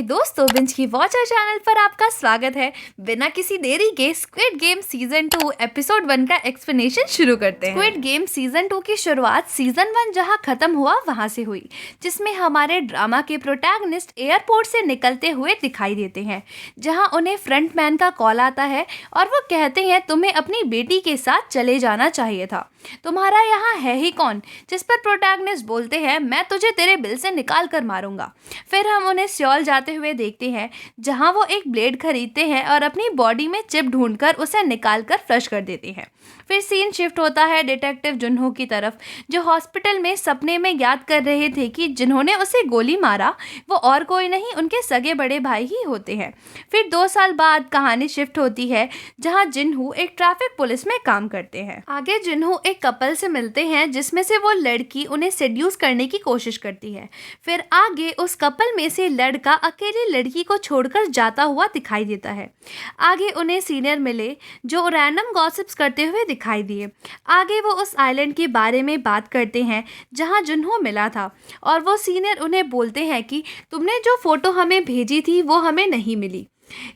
हे दोस्तों, बिंज की watcher channel पर आपका स्वागत है। बिना किसी देरी के स्क्विड गेम सीजन 2 एपिसोड 1 का एक्सप्लेनेशन शुरू करते हैं। स्क्विड गेम सीजन 2 की शुरुआत सीजन 1 जहां खत्म हुआ वहां से हुई, जिसमें हमारे ड्रामा के प्रोटैगनिस्ट एयरपोर्ट से निकलते हुए दिखाई देते हैं, जहां उन्हें फ्रंटमैन का कॉल आता है और वो कहते हैं तुम्हें अपनी बेटी के साथ चले जाना चाहिए था, तुम्हारा यहाँ है ही कौन। जिस पर प्रोटैगनिस्ट बोलते हैं मैं तुझे तेरे बिल से निकाल कर मारूंगा। फिर हम उन्हें सियोल जाते हुए देखते हैं, जहां वो एक ब्लेड खरीदते हैं और अपनी बॉडी में चिप ढूंढकर उसे निकाल कर फ्लश कर देते हैं। फिर सीन शिफ्ट होता है डिटेक्टिव जुनहो की तरफ, जो हॉस्पिटल में सपने में याद कर रहे थे कि जिन्होंने उसे गोली मारा वो और कोई नहीं उनके सगे बड़े भाई ही होते हैं। फिर 2 साल बाद कहानी शिफ्ट होती है, जहां जिन्हो एक ट्रैफिक पुलिस में काम करते हैं। आगे जिन्हो एक कपल से मिलते हैं, जिसमें से वो लड़की उन्हें सेड्यूस करने की कोशिश करती है। फिर आगे उस कपल में से लड़का अकेली लड़की को छोड़कर जाता हुआ दिखाई देता है। आगे उन्हें सीनियर मिले, जो रैंडम गॉसिप्स करते हुए दिखाई दिए। आगे वो उस आइलैंड के बारे में बात करते हैं जहां जिन्हो मिला था, और वो सीनियर उन्हें बोलते हैं कि तुमने जो फोटो हमें भेजी थी वो हमें नहीं मिली।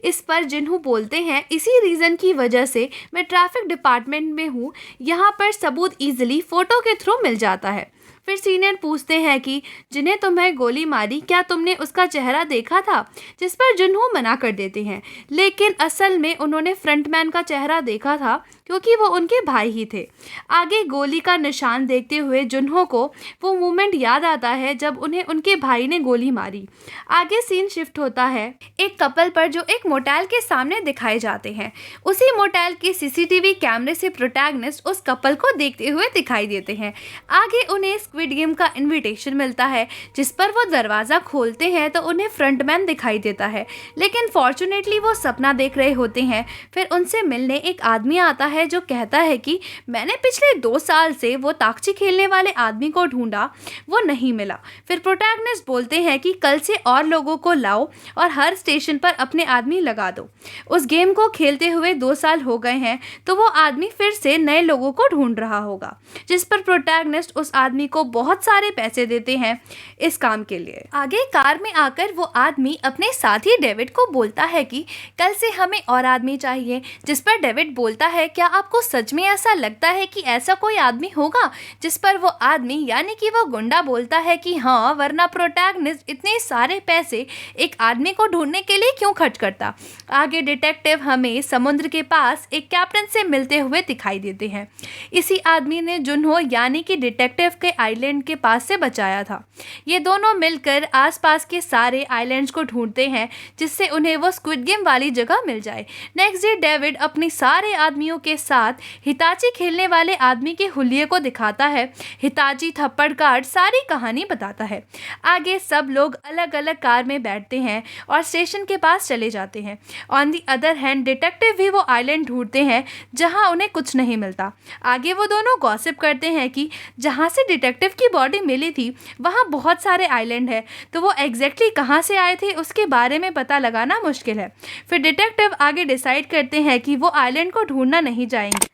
इस पर जिन्हो बोलते हैं इसी रीज़न की वजह से मैं ट्रैफिक डिपार्टमेंट में हूँ, यहाँ पर सबूत ईजिली फ़ोटो के थ्रू मिल जाता है। फिर सीनियर पूछते हैं कि जिन्हें तुम्हें गोली मारी क्या तुमने उसका चेहरा देखा था, जिस पर जिन्हो मना कर देते हैं, लेकिन असल में उन्होंने फ्रंटमैन का चेहरा देखा था क्योंकि वो उनके भाई ही थे। आगे गोली का निशान देखते हुए जिन्हो को वो मोमेंट याद आता है जब उन्हें उनके भाई ने गोली मारी। आगे सीन शिफ्ट होता है एक कपल पर, जो एक मोटेल के सामने दिखाए जाते हैं। उसी मोटेल के सीसीटीवी कैमरे से प्रोटैगनिस्ट उस कपल को देखते हुए दिखाई देते हैं। आगे उन्हें स्क्विड गेम का इनविटेशन मिलता है, जिस पर वो दरवाज़ा खोलते हैं तो उन्हें फ्रंटमैन दिखाई देता है, लेकिन फॉर्चुनेटली वो सपना देख रहे होते हैं। फिर उनसे मिलने एक आदमी आता है जो कहता है कि मैंने पिछले 2 साल से वो ताकची खेलने वाले आदमी को ढूंढा, वो नहीं मिला। फिर प्रोटैगनिस्ट बोलते हैं कि कल से और लोगों को लाओ और हर स्टेशन पर अपने आदमी लगा दो। उस गेम को खेलते हुए 2 साल हो गए हैं, तो वो आदमी फिर से नए लोगों को ढूंढ रहा होगा। जिस पर प्रोटैगनिस्ट उस आदमी को बहुत सारे पैसे देते हैं इस काम के लिए। आगे कार में आकर वो आदमी अपने साथी डेविड को बोलता है कि कल से हमें और आदमी चाहिए। जिस पर डेविड बोलता है क्या आपको सच में ऐसा लगता है कि ऐसा कोई आदमी होगा। जिस पर वो आदमी यानी कि वो गुंडा बोलता है कि हाँ, वरना प्रोटैगनिस्ट इतने सारे पैसे एक आदमी को ढूंढने के लिए क्यों खर्च करता। आगे डिटेक्टिव हमें समुद्र के पास एक कैप्टन से मिलते हुए दिखाई देते हैं। इसी आदमी ने जिन्हो यानी कि डिटेक्टिव के आइलैंड के पास से बचाया था। ये दोनों मिलकर आसपास के सारे आइलैंड्स को ढूंढते हैं, जिससे उन्हें वो स्क्विड गेम वाली जगह मिल जाए। नेक्स्ट डे डेविड अपने सारे आदमियों के साथ हिताची खेलने वाले आदमी के हुलिये को दिखाता है। हिताची थप्पड़ कार्ड सारी कहानी बताता है। आगे सब लोग अलग अलग कार में बैठते हैं और स्टेशन के पास चले जाते हैं। On the other hand detective भी वो आइलैंड ढूंढते हैं जहां उन्हें कुछ नहीं मिलता। आगे वो दोनों गॉसिप करते हैं कि जहां से डिटेक्टिव की बॉडी मिली थी वहां बहुत सारे आइलैंड है, तो वो एग्जैक्टली कहां से आए थे उसके बारे में पता लगाना मुश्किल है। फिर डिटेक्टिव आगे डिसाइड करते हैं कि वो आइलैंड को ढूंढना नहीं जाएंगे।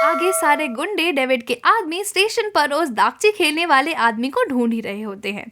आगे सारे गुंडे डेविड के आदमी स्टेशन पर उस दागची खेलने वाले आदमी को ढूंढ ही रहे होते हैं।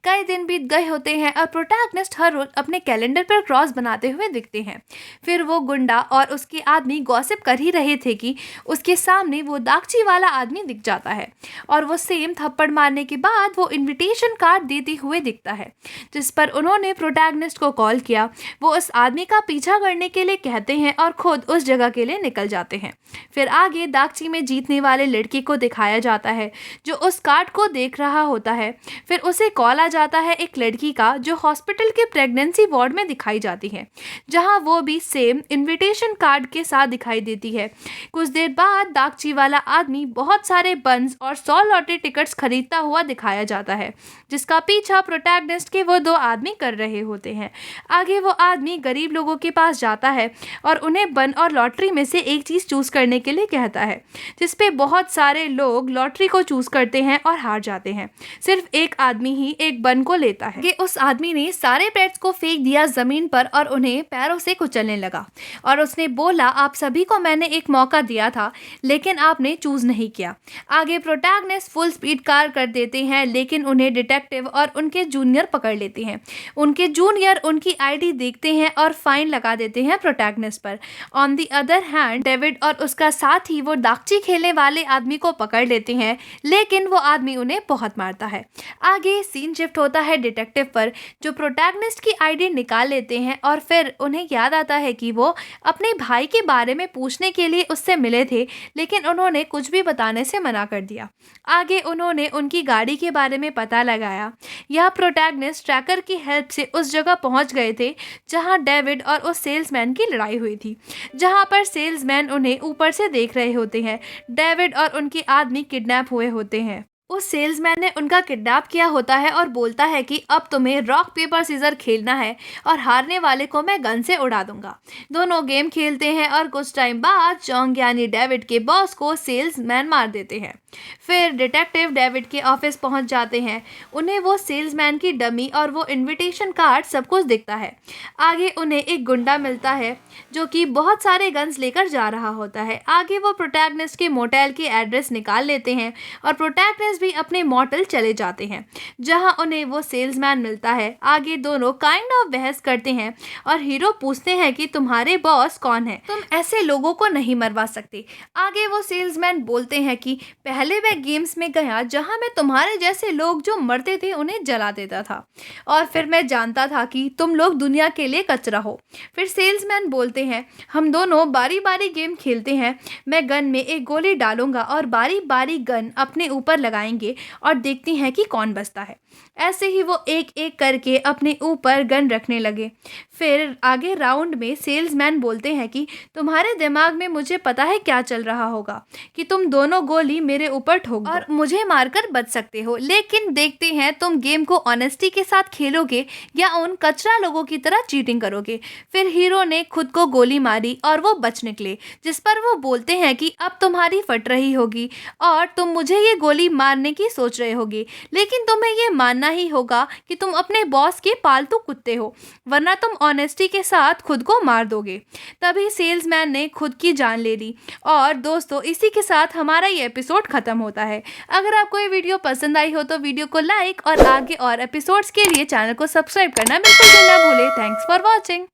कई दिन बीत गए होते हैं और प्रोटैगनिस्ट हर रोज अपने कैलेंडर पर क्रॉस बनाते हुए दिखते हैं। फिर वो गुंडा और उसके आदमी गॉसिप कर ही रहे थे कि उसके सामने वो दागची वाला आदमी दिख जाता है, और वो सेम थप्पड़ मारने के बाद वो इन्विटेशन कार्ड देते हुए दिखता है। जिस पर उन्होंने प्रोटैगनिस्ट को कॉल किया। वो उस आदमी का पीछा करने के लिए कहते हैं और खुद उस जगह के लिए निकल जाते हैं। फिर आगे दागची में जीतने वाले लड़के को दिखाया जाता है, जो उस कार्ड को देख रहा होता है। फिर उसे कॉल आ जाता है एक लड़की का, जो हॉस्पिटल के प्रेगनेंसी वार्ड में दिखाई जाती है, जहां वो भी सेम इनविटेशन कार्ड के साथ दिखाई देती है। कुछ देर बाद दागची वाला आदमी बहुत सारे बंस और 100 लॉटरी टिकट्स खरीदता हुआ दिखाया जाता है, जिसका पीछा प्रोटैगनिस्ट के वो 2 आदमी कर रहे होते हैं। आगे वो आदमी गरीब लोगों के पास जाता है और उन्हें बन और लॉटरी में से एक चीज़ चूज करने के लिए कहता है, जिसपे बहुत सारे लोग लॉटरी को चूज करते हैं और हार जाते हैं। सिर्फ एक आदमी ही एक बन को लेता है कि उस आदमी ने सारे पेट्स को फेंक दिया जमीन पर और उन्हें पैरों से कुचलने लगा और उसने बोला, आप सभी को मैंने एक मौका दिया था लेकिन आपने चूज नहीं किया। आगे प्रोटैगनिस्ट फुल स्पीड कार कर देते हैं लेकिन उन्हें डिटेक्टिव और उनके जूनियर पकड़ लेते हैं। उनके जूनियर उनकी आईडी देखते हैं और फाइन लगा देते हैं प्रोटैगनिस्ट पर। On the other hand David और उसका साथी वो दागची खेलने वाले आदमी को पकड़ लेते हैं लेकिन वो आदमी उन्हें बहुत मारता है। आगे सीन शिफ्ट होता है डिटेक्टिव पर, जो प्रोटैगनिस्ट की आईडी निकाल लेते हैं और फिर उन्हें याद आता है कि वो अपने भाई के बारे में पूछने के लिए उससे मिले थे लेकिन उन्होंने कुछ भी बताने से मना कर दिया। आगे उन्होंने उनकी गाड़ी के बारे में पता लगाया। यह प्रोटैगनिस्ट ट्रैकर की हेल्प से उस जगह पहुंच गए थे जहां डेविड और उस सेल्समैन की लड़ाई हुई थी, जहां पर सेल्समैन उन्हें ऊपर से देख रहे होते हैं। डेविड और उनके आदमी किडनैप हुए होते हैं। उस सेल्समैन ने उनका किडनैप किया होता है और बोलता है कि अब तुम्हें रॉक पेपर सीजर खेलना है और हारने वाले को मैं गन से उड़ा दूंगा। दोनों गेम खेलते हैं और कुछ टाइम बाद चोंग यानी डेविड के बॉस को सेल्समैन मार देते हैं। फिर डिटेक्टिव डेविड के ऑफिस पहुंच जाते हैं। उन्हें वो सेल्समैन की डमी और वो इनविटेशन कार्ड सब कुछ दिखता है। आगे उन्हें एक गुंडा मिलता है जो कि बहुत सारे गन्स लेकर जा रहा होता है। आगे वो प्रोटैगनिस्ट के मोटेल की एड्रेस निकाल लेते हैं और प्रोटैगनिस्ट भी अपने मोटेल चले जाते हैं जहां उन्हें वो सेल्समैन मिलता है। आगे दोनों काइंड ऑफ बहस करते हैं और हीरो पूछते हैं कि तुम्हारे बॉस कौन है, तुम ऐसे लोगों को नहीं मरवा सकते। आगे वो सेल्समैन बोलते हैं कि पहले वह गेम्स में गया जहां मैं तुम्हारे जैसे लोग जो मरते थे उन्हें जला देता था और फिर मैं जानता था कि तुम लोग दुनिया के लिए कचरा हो। फिर सेल्समैन बोलते हैं हम दोनों बारी बारी गेम खेलते हैं, मैं गन में एक गोली डालूंगा और बारी बारी गन अपने ऊपर लगाएंगे और देखते हैं कि कौन बचता है। ऐसे ही वो एक एक करके अपने ऊपर गन रखने लगे। फिर आगे राउंड में सेल्समैन बोलते हैं कि तुम्हारे दिमाग में मुझे पता है क्या चल रहा होगा कि तुम दोनों गोली मेरे ऊपर ठोक दो और मुझे मारकर बच सकते हो, लेकिन देखते हैं तुम गेम को ऑनेस्टी के साथ खेलोगे या उन कचरा लोगों की तरह चीटिंग करोगे। फिर हीरो ने खुद को गोली मारी और वो बच निकले, जिस पर वो बोलते हैं कि अब तुम्हारी फट रही होगी और तुम मुझे ये गोली मारने की सोच रहे होगे, लेकिन तुम्हें ये मानना ही होगा कि तुम अपने बॉस के पालतू कुत्ते हो, वरना तुम ऑनेस्टी के साथ खुद को मार दोगे। तभी सेल्समैन ने खुद की जान ले ली। और दोस्तों, इसी के साथ हमारा ये एपिसोड खत्म होता है। अगर आपको ये वीडियो पसंद आई हो तो वीडियो को लाइक और आगे और एपिसोड्स के लिए चैनल को सब्सक्राइब करना बिल्कुल भी ना भूले। Thanks for watching.